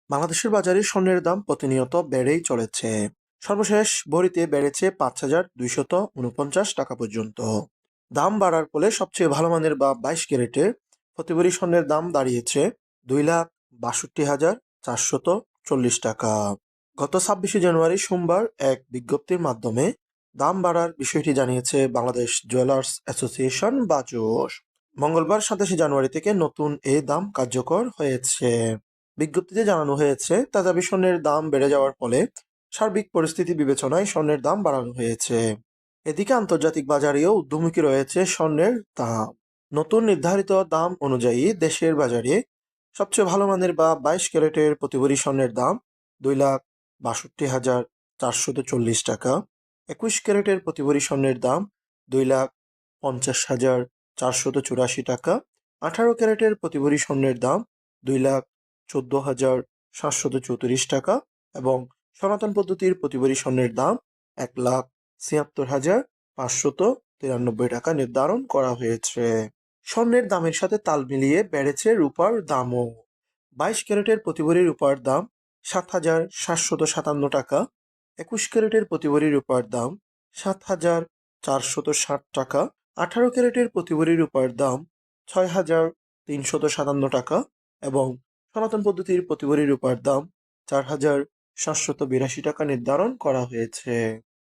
বাংলাদেশের বাজারে স্বর্ণের দাম প্রতিনিয়ত বেড়েই চলেছে। সর্বশেষ ভরিতে বেড়েছে ৫,২৪৯ টাকা পর্যন্ত। দাম বাড়ার ফলে সবচেয়ে ভালো মানের বা ২২ ক্যারেটের প্রতি ভরি স্বর্ণের দাম দাঁড়িয়েছে ২,৬২,৪৪০ টাকা। গত ২৬শে জানুয়ারি সোমবার এক বিজ্ঞপ্তির মাধ্যমে দাম বাড়ার বিষয়টি জানিয়েছে বাংলাদেশ জুয়েলার্স অ্যাসোসিয়েশন বা জোস। মঙ্গলবার ২৭শে জানুয়ারি থেকে নতুন এই দাম কার্যকর হয়েছে। বিজ্ঞপ্তিতে জানানো হয়েছে, তেজাবি স্বর্ণের দাম বেড়ে যাওয়ার ফলে সার্বিক পরিস্থিতি বিবেচনায় স্বর্ণের দাম বাড়ানো হয়েছে। এদিকে আন্তর্জাতিক বাজারেও ঊর্ধ্বমুখী রয়েছে স্বর্ণের দাম। নতুন নির্ধারিত দাম অনুযায়ী দেশের বাজারে সবচেয়ে ভালো মানের বা ২২ ক্যারেটের প্রতি ভরি স্বর্ণের দাম ২,৬২,৪৪০ টাকা। ২১ ক্যারেটের প্রতি ভরি স্বর্ণের দাম ২,৫০,৪৮৪ টাকা। ১৮ ক্যারেটের প্রতি ভরি স্বর্ণের দাম ২,১৪,৭৩৪ টাকা এবং সনাতন পদ্ধতির প্রতি ভরি স্বর্ণের দাম ১,৭৬,৫৯৩ টাকা নির্ধারণ করা হয়েছে। স্বর্ণের দামের সাথে তাল মিলিয়ে বেড়েছে রূপার দামও। ২২ ক্যারেটের প্রতি ভরি রূপার দাম ৭,৭৫৭ টাকা। ২১ ক্যারেটের প্রতি ভরি রূপার দাম ৭,৪৬০ টাকা। ১৮ ক্যারেটের প্রতি ভরি রূপার দাম ৬,৩৫৭ টাকা এবং সনাতন পদ্ধতির প্রতি ভরি রূপার দাম ৪,৭৮২ টাকা নির্ধারণ করা হয়েছে।